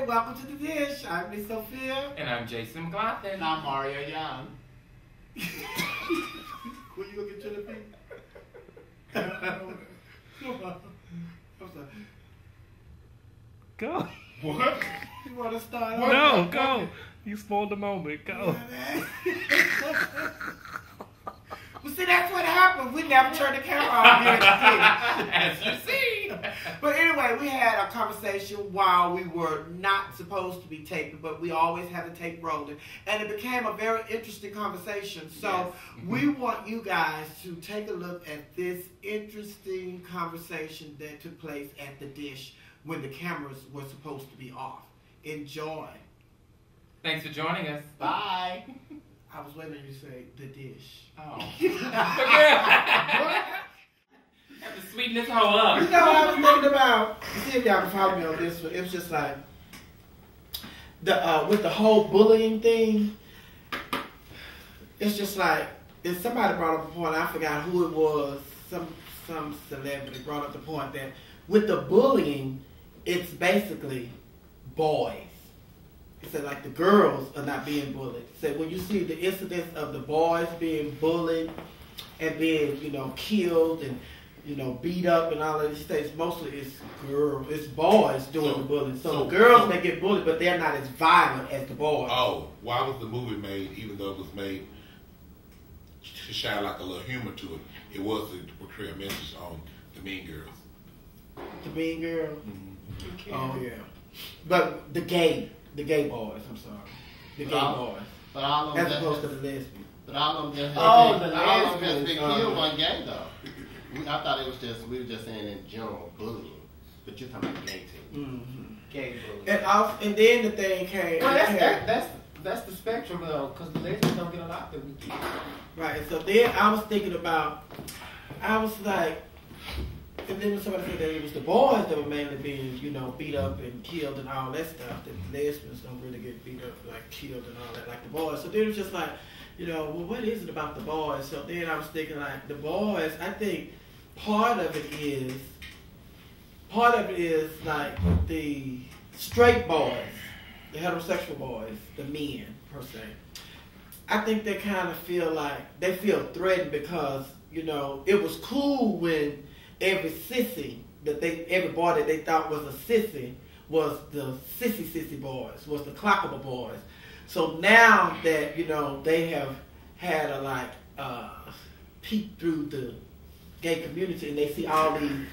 welcome to the Dish. I'm Miss Sophia. And I'm Jason McLaughlin. And I'm Mario Young. Where you gonna get your feet? I'm sorry. Go. What? You wanna start? No, go. You spoiled the moment. Go. Well, see, that's what happened. We never turned the camera on here at As you see. But anyway, we had a conversation while we were not supposed to be taping, but we always had the tape rolling. And it became a very interesting conversation. So Yes. we want you guys to take a look at this interesting conversation that took place at the Dish when the cameras were supposed to be off. Enjoy. Thanks for joining us. Bye. I was waiting for you to say the Dish. Oh. Have to sweeten this hoe up. You know what I was thinking about? See if y'all can follow me on this one. It was just like the with the whole bullying thing. It's just like if somebody brought up a point, I forgot who it was. Some celebrity brought up the point that with the bullying, it's basically boys. He said like the girls are not being bullied. He said when you see the incidents of the boys being bullied and being, killed and, beat up and all of these things, mostly it's boys doing the bullying. So the girls may get bullied, but they're not as violent as the boys. Oh, why was the movie made, even though it was made to shine like a little humor to it? It was to portray a message on the mean girls. The mean girl? Mm-hmm. Oh, yeah. But the gay boys, I'm sorry. The gay boys. But all of them as opposed to the lesbians. But all of them just Oh, the all of them lesbians. just been killed one gay though. I thought it was we were just saying in general bullying. But you're talking about gay too. Mm-hmm. Gay bullying. And then the thing came. Well, that's the spectrum though, because the lesbians don't get a lot that we get. Right. So then I was thinking about. I was like, and then when somebody said that it was the boys that were mainly being, beat up and killed and all that stuff. That lesbians don't really get beat up, like killed and all that, like the boys. So then it was just like, well, what is it about the boys? So then I was thinking like the boys. I think part of it is like the straight boys, the heterosexual boys, the men per se. I think they kind of feel like they feel threatened because it was cool when every boy that they thought was a sissy was the sissy boys, was the clockable boys. So now that they have had a peek through the gay community and they see all these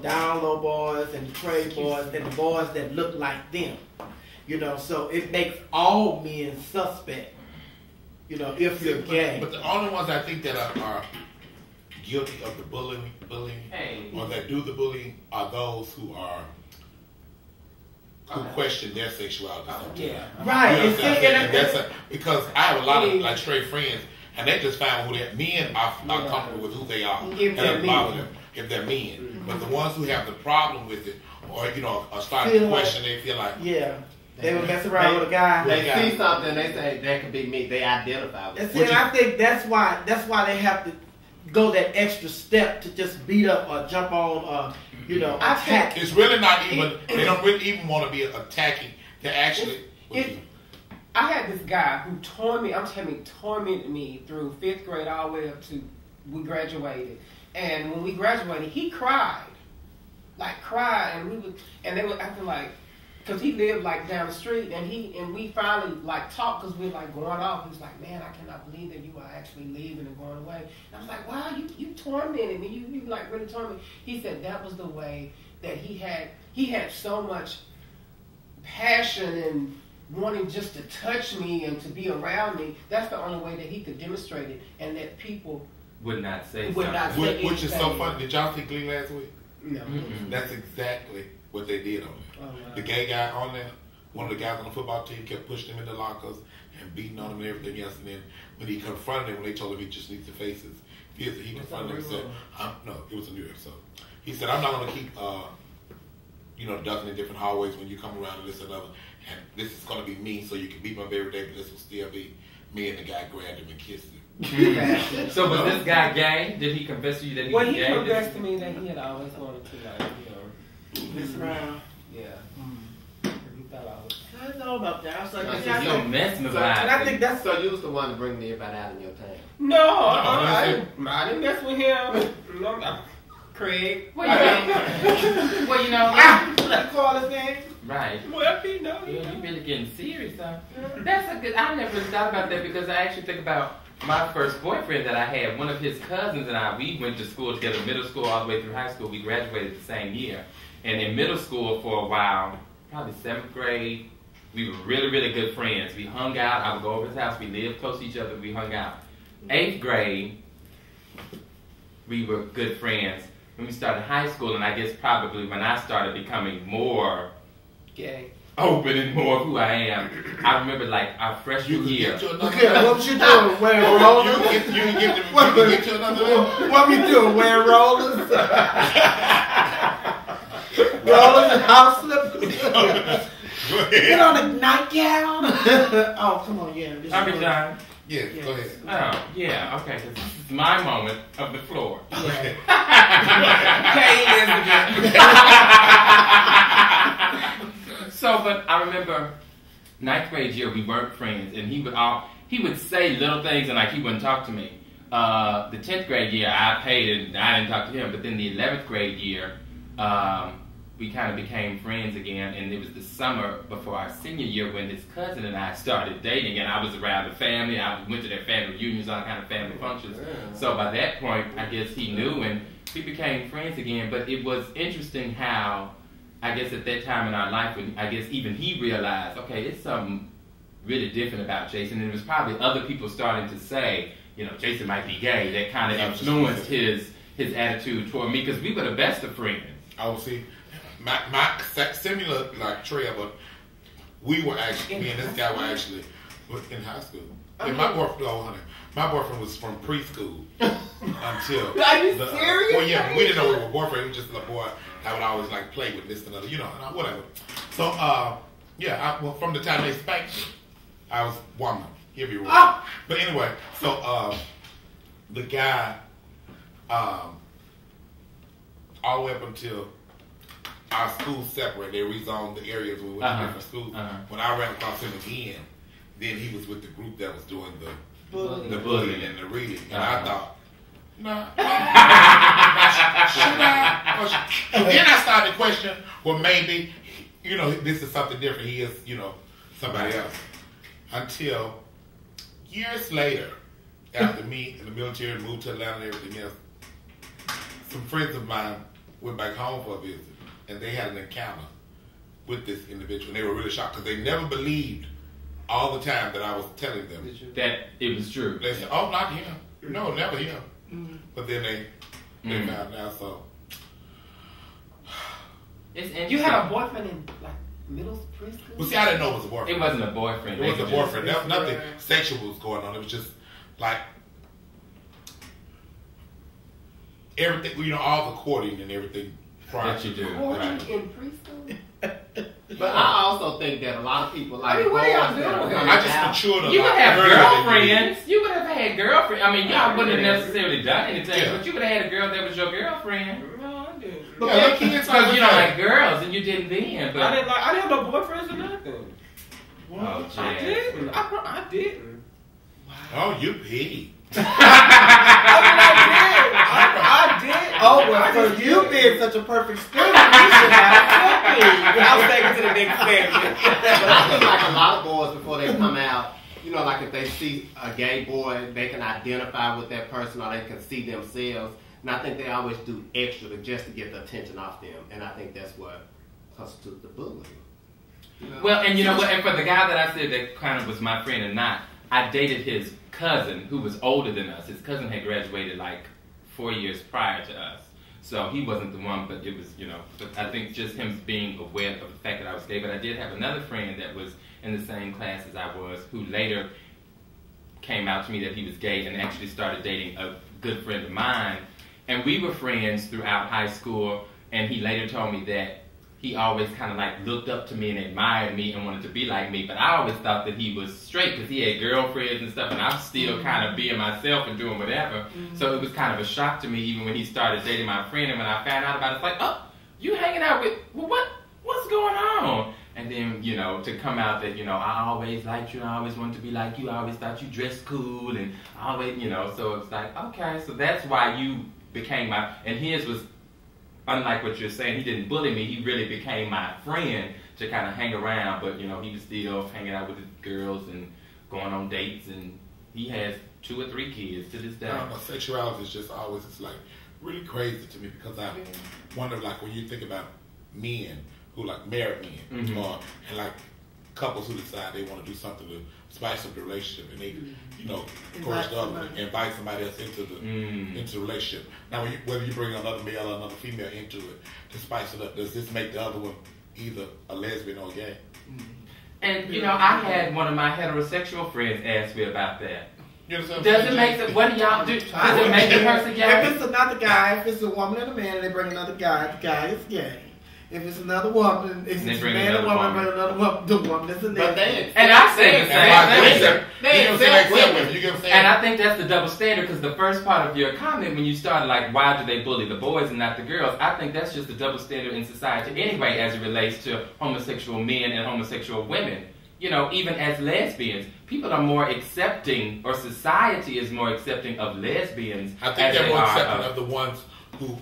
down low boys and trade boys and the boys that look like them, so it makes all men suspect, if you're gay. But the only ones I think that are guilty of the bullying, or that do the bullying, are those who question their sexuality. Yeah, right. You know because I have a lot of like straight friends, and they just find who they're men are comfortable with who they are, If they're and bother men. them if they're men. Mm-hmm. But the ones who have the problem with it, or are starting to question, they feel like they would mess around with a guy. They see something, they say that could be me. They identify with And I think that's why they have to go that extra step to just beat up or jump on, attack. it's really not even. They don't really even want to be attacking. They're actually. I had this guy who tormented me through 5th grade all the way up to we graduated. And when we graduated, he cried, and they were acting like, because he lived down the street, and we finally talked because we were going off. He was like, man, I cannot believe that you are actually leaving and going away. And I was like, wow, you tormented me. You really tormented me. He said that was the way that he had so much passion and wanting just to touch me and to be around me. That's the only way that he could demonstrate it, and that people Would not say which is so funny. Did y'all see Glee last week? No. Mm-hmm. That's exactly what they did on it. Oh, wow. The gay guy on there, one of the guys on the football team kept pushing him in the lockers and beating on him and everything else. And then when he confronted him, when they told him he just needs to face his fears, he confronted him and said, no, it was a new episode. He said, I'm not going to keep, ducking in different hallways when you come around and this and other. And this is going to be me, so you can beat my baby day, but this will still be me. And the guy grabbed him and kissed him. So was this guy gay? Did he confess to you that he was gay? Well, he confessed to me that he had always wanted to, Mess around. Yeah. fell out. I know about that. I was like, Right, yeah, I You don't think- mesmerize. and I think that's So you was the one to bring everybody out in your tank. No, that's it. I didn't mess with him. No, Craig. Well, you know, you call his name. right. Well, he know. Yeah, you really getting serious, huh? That's a good. I never really thought about that because I actually think about my first boyfriend that I had. One of his cousins and I, we went to school together, middle school all the way through high school. We graduated the same year, and in middle school for a while, probably 7th grade, we were really, really good friends. We hung out. I would go over to his house. We lived close to each other. We hung out. 8th grade, we were good friends. When we started high school, and I guess probably when I started becoming more Gay. open and more who I am. I remember like our You freshman could year. get to another Okay, what was you doing? Wearing rollers? You can get to another level. What were you doing? Wearing rollers? Rollers and house slippers? Go Get ahead. on a nightgown? Oh, come on, yeah. this is Every what- time. Yeah, go ahead. Oh, yeah, okay. So this is my moment of the floor. Okay, So, but I remember 9th grade year we weren't friends, and he would say little things and like he wouldn't talk to me. The 10th grade year I paid and I didn't talk to him, but then the 11th grade year we kind of became friends again, and it was the summer before our senior year when his cousin and I started dating, and I was around the family. I went to their family reunions, all kind of family functions. So by that point, I guess he knew, and we became friends again. But it was interesting how, I guess at that time in our life, when I guess even he realized, okay, it's something really different about Jason, and it was probably other people starting to say, you know, Jason might be gay. That kind of influenced his attitude toward me, because we were the best of friends. I will see. My similar like Trey, but we were actually, me and this guy were actually in high school. And my boyfriend was from preschool until. Are you the, serious? Well, yeah, but we didn't know we were boyfriend. He was just a boy that would always like play with this and other, you know, and whatever. So, yeah, well, from the time they spanked me, I was woman. He'll be real. But anyway, so the guy, all the way up until our schools separated, they rezoned the areas we went to different schools. When I ran across him again, then he was with the group that was doing the bullying and the reading, and I thought, nah. Should I? And then I started to question, well, maybe, you know, this is something different. He is, you know, somebody else. Until years later, after me in the military moved to Atlanta and everything else, some friends of mine went back home for a visit, and they had an encounter with this individual. And they were really shocked because they never believed all the time that I was telling them that it was true. They said, "Oh, not him. No, never him." But then they found out. So It's interesting. You had a boyfriend in like middle preschool? well, see, I didn't know it was a boyfriend. It wasn't a boyfriend. It was a boyfriend. There was nothing sexual was going on. It was just like everything, you know, all the courting and everything prior That you to do. Courting Right. in preschool? But I also think that a lot of people like I mean, what are y'all boys that are doing? coming I just out. matured a You lot. would have earlier than you did. girlfriends. You would have had girlfriends. I mean, y'all wouldn't have necessarily done anything, Yeah. but you would have had a girl that was your girlfriend. No, I didn't. But yeah, kids Because you don't like like girls, and you didn't then. But I didn't have no boyfriends or nothing. oh, I Jazz. didn't. I didn't. Oh, you pig. I did. Oh, well, for you being such a perfect student, you should have cookies. I was taking to the next segment. But I think like a lot of boys before they come out, you know, like if they see a gay boy, they can identify with that person or they can see themselves. And I think they always do extra just to get the attention off them. And I think that's what constitutes the bullying. You know? Well, and you know what? And for the guy that I said that kind of was my friend and not, I dated his cousin who was older than us. His cousin had graduated like 4 years prior to us. So he wasn't the one, but it was, you know, but I think just him being aware of the fact that I was gay. But I did have another friend that was in the same class as I was, who later came out to me that he was gay and actually started dating a good friend of mine. And we were friends throughout high school, and he later told me that he always kind of like looked up to me and admired me and wanted to be like me, but I always thought that he was straight because he had girlfriends and stuff, and I'm still kind of being myself and doing whatever. So it was kind of a shock to me even when he started dating my friend, and when I found out about it, it's like, oh, you hanging out with, well, what's going on? And then you know, to come out that, you know, I always liked you, I always wanted to be like you, I always thought you dressed cool, and I always, you know, so it's like, okay, so that's why you became and his was, unlike what you're saying, he didn't bully me, he really became my friend to kind of hang around, but, you know, he was still hanging out with the girls and going on dates, and he has 2 or 3 kids to this day. I don't know, sexuality is just always, it's like really crazy to me, because I wonder, like, when you think about men who like married men, and like couples who decide they want to do something to spice up the relationship, and they, you know, course the other, invite somebody else into the relationship. Now, whether you bring another male or another female into it to spice it up, does this make the other one either a lesbian or gay? And you know, I had one of my heterosexual friends ask me about that. You understand? Does it make what do y'all do? Does it make the person gay? If it's another guy, if it's a woman and a man, and they bring another guy, the guy is gay. If it's another woman, if it's a man and a woman, bring another woman, the woman is a nigga. And I said the same thing. And I think that's the double standard, because the first part of your comment, when you started like, why do they bully the boys and not the girls? I think that's just the double standard in society anyway, as it relates to homosexual men and homosexual women. You know, even as lesbians, people are more accepting, or society is more accepting of lesbians. I think they're more accepting of the ones who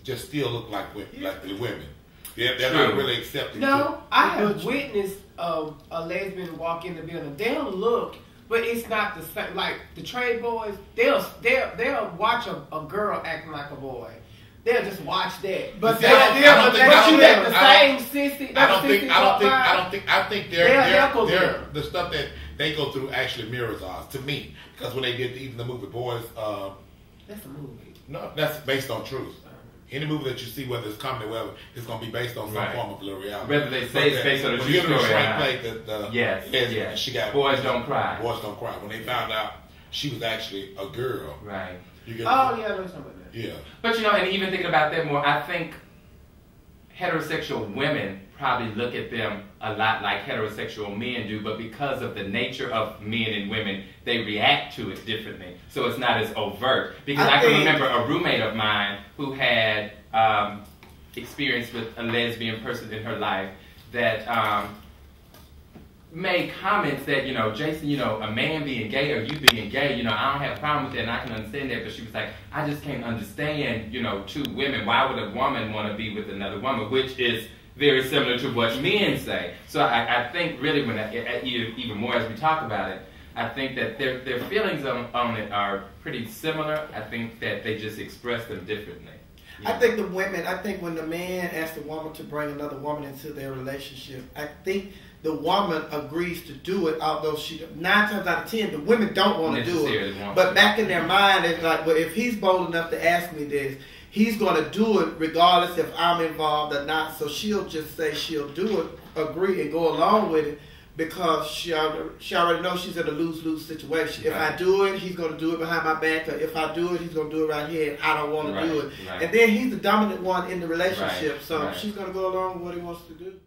just still look like the women. They're not really accepting. No, I have witnessed a lesbian walk in the building. They'll look, but it's not the same. Like the trade boys, they'll watch a girl acting like a boy. They'll just watch that. But I think they're the stuff that they go through actually mirrors ours, to me, because when they did even the movie Boys, that's a movie. No, that's based on truth. Any movie that you see, whether it's comedy or whatever, it's going to be based on some form of reality. Whether they say it's based on a true story. Yes. She got Boys Don't Cry. Boys Don't Cry. When they found out she was actually a girl. Right. I know something about that. Yeah. But you know, and even thinking about that more, I think heterosexual women probably look at them a lot like heterosexual men do, but because of the nature of men and women, they react to it differently. So it's not as overt. Because I can remember a roommate of mine who had experience with a lesbian person in her life that made comments that, you know, Jason, you know, a man being gay or you being gay, you know, I don't have a problem with that and I can understand that, but she was like, I just can't understand, you know, 2 women. Why would a woman want to be with another woman? Which is very similar to what men say. So I think really when even more as we talk about it, I think that their feelings on it are pretty similar. I think that they just express them differently. I think when the man asks the woman to bring another woman into their relationship, I think the woman agrees to do it, although 9 times out of 10, the women don't want to do it. But back in their mind, it's like, well, if he's bold enough to ask me this, he's going to do it regardless if I'm involved or not. So she'll just say she'll do it, agree, and go along with it, because she already knows she's in a lose-lose situation. If I do it, he's going to do it behind my back, or if I do it, he's going to do it right here, and I don't want to do it. And then he's the dominant one in the relationship, so she's going to go along with what he wants to do.